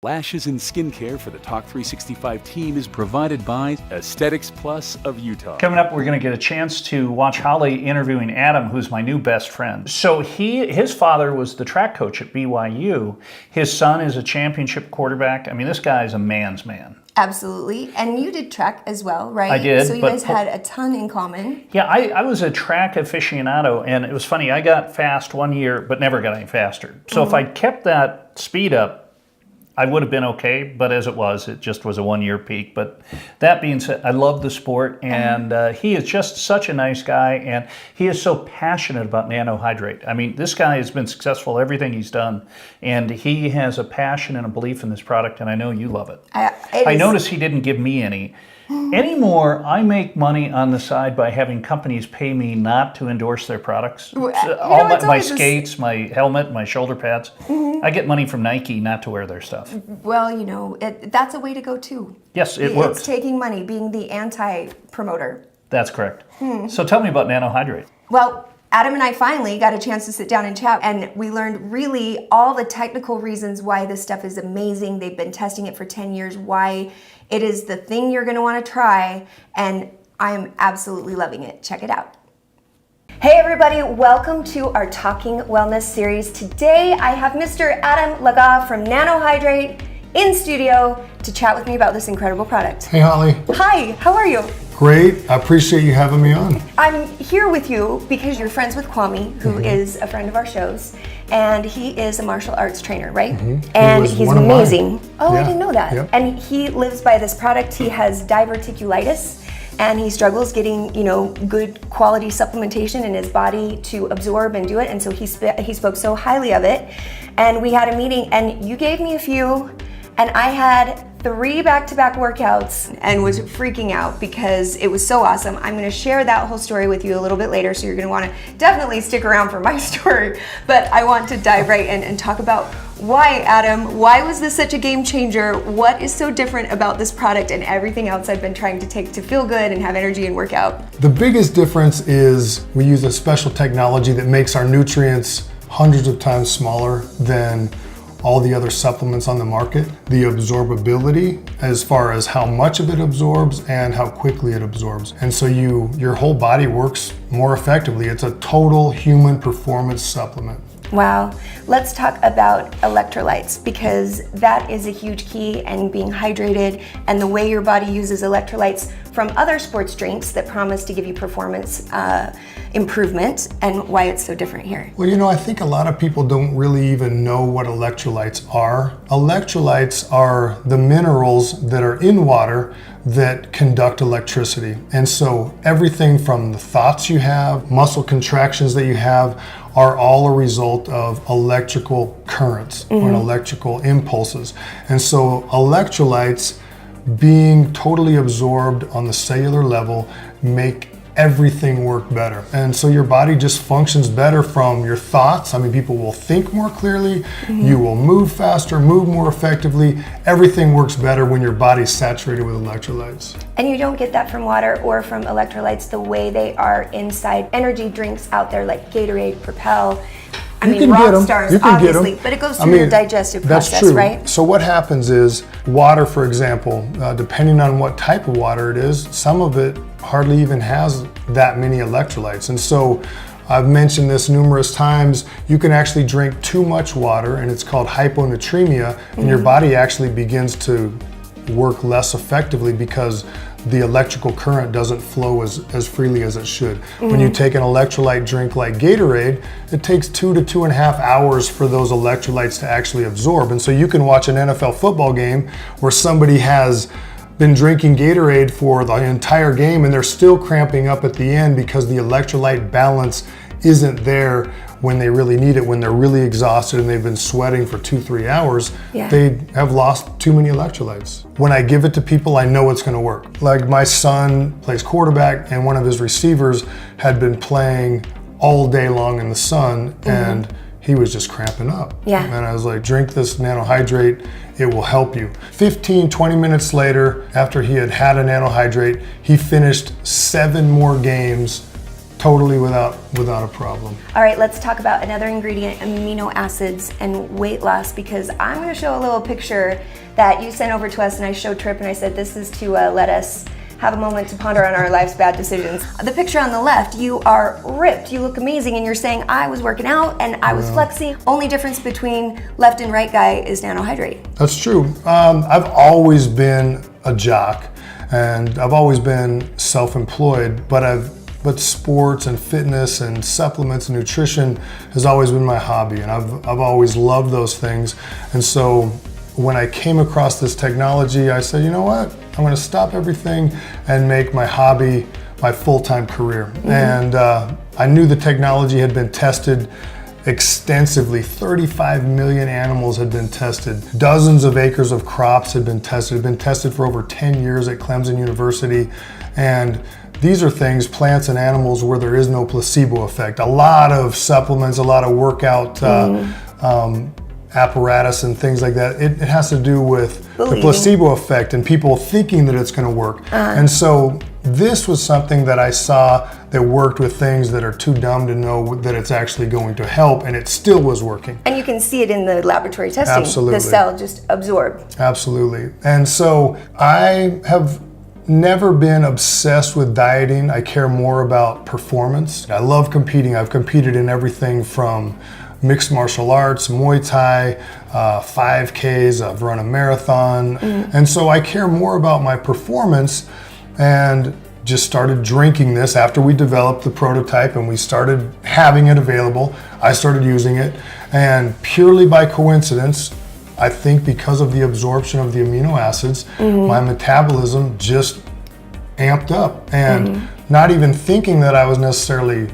Lashes and skincare for the Talk 365 team is provided by Aesthetics Plus of Utah. Coming up, we're going to get a chance to watch Holly interviewing Adam, who's my new best friend. So his father was the track coach at BYU. His son is a championship quarterback. I mean, this guy is a man's man. Absolutely. And you did track as well, right? I did. So you guys had a ton in common. Yeah, I was a track aficionado, and it was funny. I got fast one year, but never got any faster. So if I kept that speed up, I would have been okay, but as it just was a one-year peak. But that being said, I love the sport, and he is just such a nice guy, and he is so passionate about NanoHydr8. I mean, this guy has been successful everything he's done, and he has a passion and a belief in this product, and I know you love it. I noticed he didn't give me any. Anymore, I make money on the side by having companies pay me not to endorse their products. All my skates, my helmet, my shoulder pads, I get money from Nike not to wear their stuff. Well, you know, that's a way to go too. Yes, it works. It's taking money, being the anti-promoter. That's correct. So tell me about NanoHydr8. Well, Adam and I finally got a chance to sit down and chat, and we learned really all the technical reasons why this stuff is amazing. They've been testing it for 10 years, why it is the thing you're going to want to try, and I'm absolutely loving it. Check it out. Hey everybody, welcome to our Talking Wellness series. Today I have Mr. Adam Legas from NanoHydr8 in studio to chat with me about this incredible product. Hey Holly. Hi, how are you? Great, I appreciate you having me on. I'm here with you because you're friends with Kwame, who is a friend of our shows, and he is a martial arts trainer, right? And he's amazing. Oh, yeah. I didn't know that. Yep. And he lives by this product. He has diverticulitis, and he struggles getting, good quality supplementation in his body to absorb and do it. And so he spoke so highly of it. And we had a meeting, and you gave me a few, and I had 3 back-to-back workouts and was freaking out because it was so awesome. I'm gonna share that whole story with you a little bit later, so you're gonna wanna definitely stick around for my story. But I want to dive right in and talk about why, Adam, why was this such a game changer? What is so different about this product and everything else I've been trying to take to feel good and have energy and work out? The biggest difference is we use a special technology that makes our nutrients hundreds of times smaller than all the other supplements on the market. The absorbability, as far as how much of it absorbs and how quickly it absorbs. And so your whole body works more effectively. It's a total human performance supplement. Wow. Let's talk about electrolytes, because that is a huge key, and being hydrated and the way your body uses electrolytes from other sports drinks that promise to give you performance improvement, and why it's so different here. Well, I think a lot of people don't really even know what electrolytes are. Electrolytes are the minerals that are in water that conduct electricity. And so everything from the thoughts you have, muscle contractions that you have, are all a result of electrical currents or electrical impulses. And so electrolytes, being totally absorbed on the cellular level, make everything work better. And so your body just functions better from your thoughts. I mean, people will think more clearly, you will move faster, move more effectively. Everything works better when your body's saturated with electrolytes. And you don't get that from water or from electrolytes the way they are inside energy drinks out there like Gatorade, Propel. I mean, Rockstars, obviously, but it goes through your digestive process, that's true. Right? So what happens is, water, for example, depending on what type of water it is, some of it hardly even has that many electrolytes. And so I've mentioned this numerous times, you can actually drink too much water, and it's called hyponatremia, and your body actually begins to work less effectively because the electrical current doesn't flow as freely as it should. When you take an electrolyte drink like Gatorade, it takes 2 to 2.5 hours for those electrolytes to actually absorb. And so you can watch an NFL football game where somebody has been drinking Gatorade for the entire game and they're still cramping up at the end because the electrolyte balance isn't there when they really need it, when they're really exhausted and they've been sweating for 2-3 hours. They have lost too many electrolytes. When I give it to people, I know it's gonna work. Like my son plays quarterback, and one of his receivers had been playing all day long in the sun, and he was just cramping up. And I was like, drink this NanoHydr8, it will help you. 15-20 minutes later, after he had a NanoHydr8, he finished 7 more games totally without a problem. All right, let's talk about another ingredient, amino acids and weight loss, because I'm going to show a little picture that you sent over to us, and I showed Trip and I said this is to let us have a moment to ponder on our life's bad decisions. The picture on the left, you are ripped, you look amazing, and you're saying I was working out and I was flexing. Only difference between left and right guy is Nanohydr8. That's true. I've always been a jock and I've always been self-employed, but sports and fitness and supplements and nutrition has always been my hobby, and I've always loved those things. And so when I came across this technology, I said, you know what? I'm going to stop everything and make my hobby my full-time career. And I knew the technology had been tested extensively. 35 million animals had been tested. Dozens of acres of crops had been tested for over 10 years at Clemson University. And these are things, plants and animals, where there is no placebo effect. A lot of supplements, a lot of workout apparatus and things like that, it has to do with the placebo effect and people thinking that it's going to work. And so this was something that I saw that worked with things that are too dumb to know that it's actually going to help, and it still was working. And you can see it in the laboratory testing. Absolutely. The cell just absorbed. Absolutely. And so I have never been obsessed with dieting. I care more about performance. I love competing. I've competed in everything from mixed martial arts, Muay Thai, 5Ks, I've run a marathon. And so I care more about my performance, and just started drinking this after we developed the prototype and we started having it available. I started using it, and purely by coincidence, I think because of the absorption of the amino acids, my metabolism just amped up, and not even thinking that I was necessarily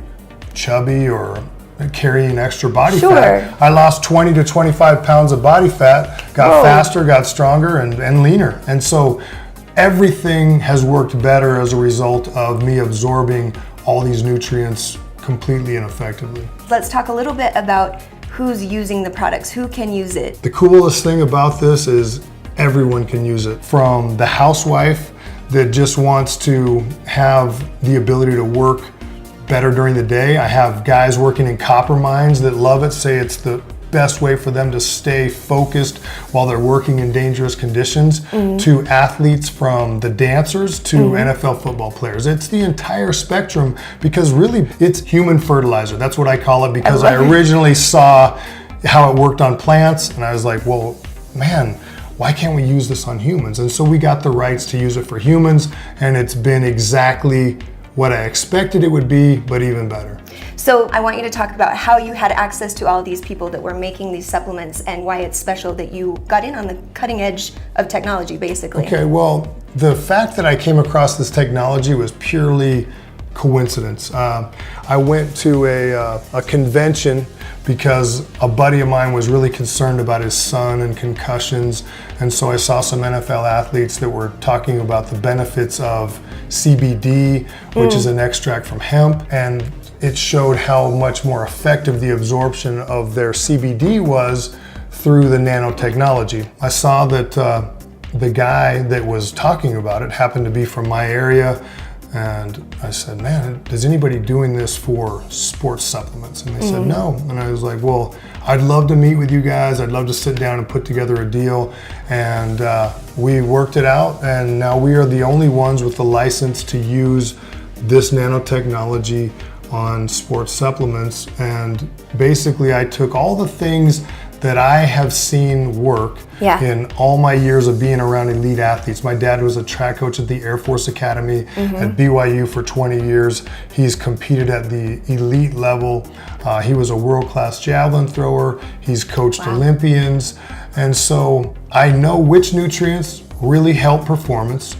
chubby or carrying extra body fat. I lost 20 to 25 pounds of body fat, got faster, got stronger, and leaner. And so everything has worked better as a result of me absorbing all these nutrients completely and effectively. Let's talk a little bit about who's using the products, who can use it. The coolest thing about this is everyone can use it, from the housewife that just wants to have the ability to work better during the day. I have guys working in copper mines that love it, say it's the best way for them to stay focused while they're working in dangerous conditions, to athletes, from the dancers to NFL football players. It's the entire spectrum, because really it's human fertilizer. That's what I call it, because I originally saw how it worked on plants, and I was like, well, man, why can't we use this on humans? And so we got the rights to use it for humans, and it's been exactly what I expected it would be, but even better. So I want you to talk about how you had access to all these people that were making these supplements, and why it's special that you got in on the cutting edge of technology, basically. Okay, well, the fact that I came across this technology was purely coincidence. I went to a convention because a buddy of mine was really concerned about his son and concussions, and so I saw some NFL athletes that were talking about the benefits of CBD, which is an extract from hemp, and it showed how much more effective the absorption of their CBD was through the nanotechnology. I saw that the guy that was talking about it happened to be from my area, and I said, man, is anybody doing this for sports supplements? And they said no. And I was like, well, I'd love to meet with you guys. I'd love to sit down and put together a deal. And we worked it out, and now we are the only ones with the license to use this nanotechnology on sports supplements. And basically I took all the things that I have seen work in all my years of being around elite athletes. My dad was a track coach at the Air Force Academy at BYU for 20 years. He's competed at the elite level. He was a world-class javelin thrower. He's coached Olympians. And so I know which nutrients really help performance.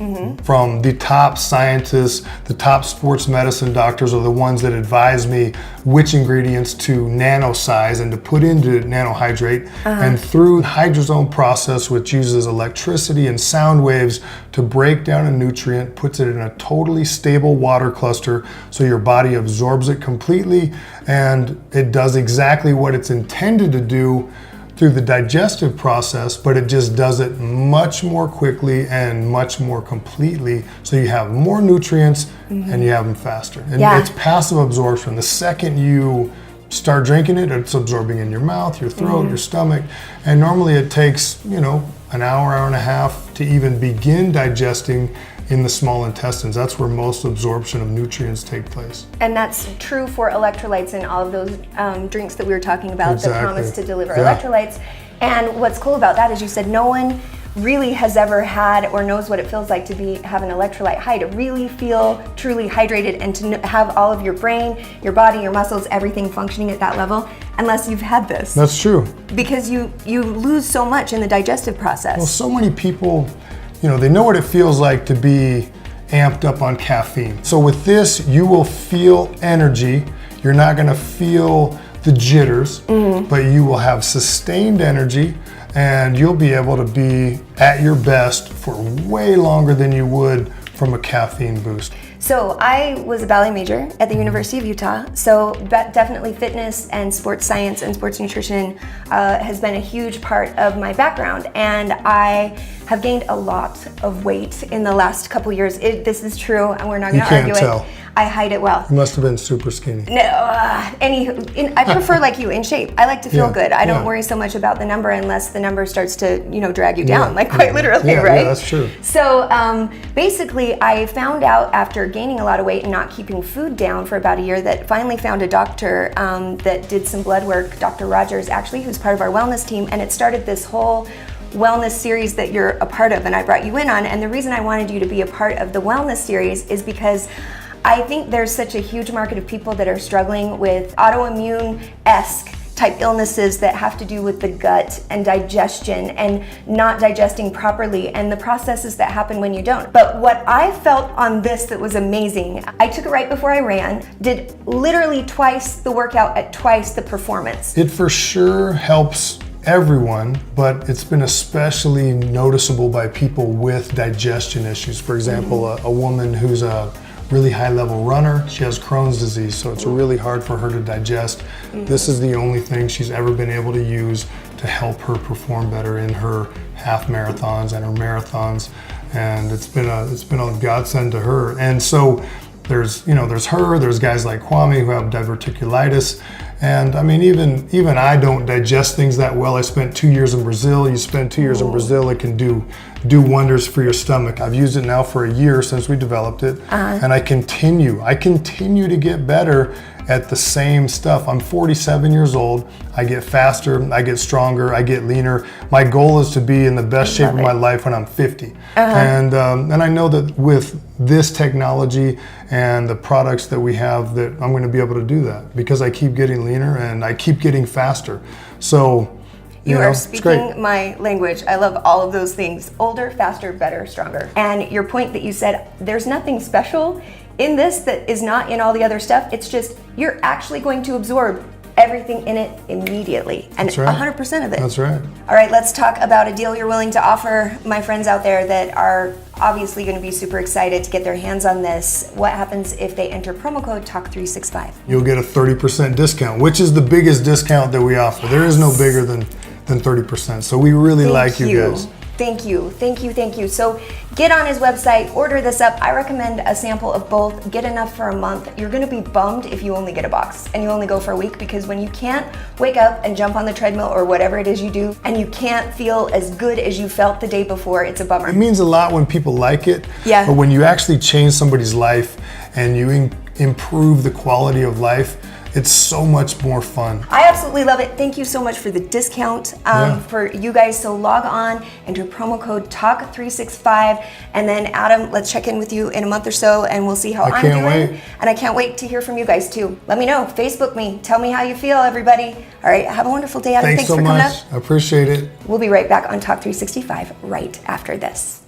From the top scientists, the top sports medicine doctors are the ones that advise me which ingredients to nano size and to put into nanohydrate. And through the hydrosome process, which uses electricity and sound waves to break down a nutrient, puts it in a totally stable water cluster so your body absorbs it completely, and it does exactly what it's intended to do through the digestive process, but it just does it much more quickly and much more completely. So you have more nutrients and you have them faster. And it's passive absorption. The second you start drinking it, it's absorbing in your mouth, your throat, your stomach. And normally it takes, you know, an hour, hour and a half to even begin digesting in the small intestines. That's where most absorption of nutrients take place. And that's true for electrolytes and all of those drinks that we were talking about that promise to deliver electrolytes. And what's cool about that is you said no one really has ever had or knows what it feels like to have an electrolyte high, to really feel truly hydrated and to have all of your brain, your body, your muscles, everything functioning at that level, unless you've had this. That's true. Because you lose so much in the digestive process. Well, so many people, you know, they know what it feels like to be amped up on caffeine. So with this, you will feel energy. You're not gonna feel the jitters, but you will have sustained energy and you'll be able to be at your best for way longer than you would from a caffeine boost. So I was a ballet major at the University of Utah, so definitely fitness and sports science and sports nutrition has been a huge part of my background, and I have gained a lot of weight in the last couple years. This is true, and we're not going to argue it. I hide it well. You must have been super skinny. No, I prefer like you, in shape. I like to feel good. I don't worry so much about the number unless the number starts to, you know, drag you down, like quite literally, right? Yeah, that's true. So basically, I found out after gaining a lot of weight and not keeping food down for about a year that finally found a doctor that did some blood work, Dr. Rogers, actually, who's part of our wellness team, and it started this whole wellness series that you're a part of and I brought you in on. And the reason I wanted you to be a part of the wellness series is I think there's such a huge market of people that are struggling with autoimmune-esque type illnesses that have to do with the gut and digestion and not digesting properly and the processes that happen when you don't. But what I felt on this that was amazing, I took it right before I ran, did literally twice the workout at twice the performance. It for sure helps everyone, but it's been especially noticeable by people with digestion issues. For example, a woman who's a really high level runner, she has Crohn's disease, so it's really hard for her to digest. This is the only thing she's ever been able to use to help her perform better in her half marathons and her marathons, and it's been a godsend to her. And so there's her, there's guys like Kwame who have diverticulitis, and I mean even I don't digest things that well. I spent 2 years in Brazil. You spend 2 years in Brazil, it can do wonders for your stomach. I've used it now for a year since we developed it, and I continue to get better at the same stuff. I'm 47 years old. I get faster, I get stronger, I get leaner. My goal is to be in the best shape of my life when I'm 50. And I know that with this technology and the products that we have, that I'm going to be able to do that because I keep getting leaner and I keep getting faster. So you are speaking my language. I love all of those things. Older, faster, better, stronger. And your point that you said, there's nothing special in this that is not in all the other stuff. It's just you're actually going to absorb everything in it immediately, and 100% of it. That's right. All right, let's talk about a deal you're willing to offer my friends out there that are obviously going to be super excited to get their hands on this. What happens if they enter promo code TALK365? You'll get a 30% discount, which is the biggest discount that we offer. There is no bigger than 30%. So we really like you guys. Thank you. So get on his website, order this up. I recommend a sample of both. Get enough for a month. You're gonna be bummed if you only get a box and you only go for a week, because when you can't wake up and jump on the treadmill or whatever it is you do, and you can't feel as good as you felt the day before, it's a bummer. It means a lot when people like it, yeah. But when you actually change somebody's life and you improve the quality of life, it's so much more fun. I absolutely love it. Thank you so much for the discount for you guys. So log on, enter promo code TALK365, and then Adam, let's check in with you in a month or so and we'll see how I'm doing. Wait. And I can't wait to hear from you guys too. Let me know, Facebook me, tell me how you feel, everybody. All right, have a wonderful day, Adam. Thanks so for coming much. up. I appreciate it. We'll be right back on Talk 365 right after this.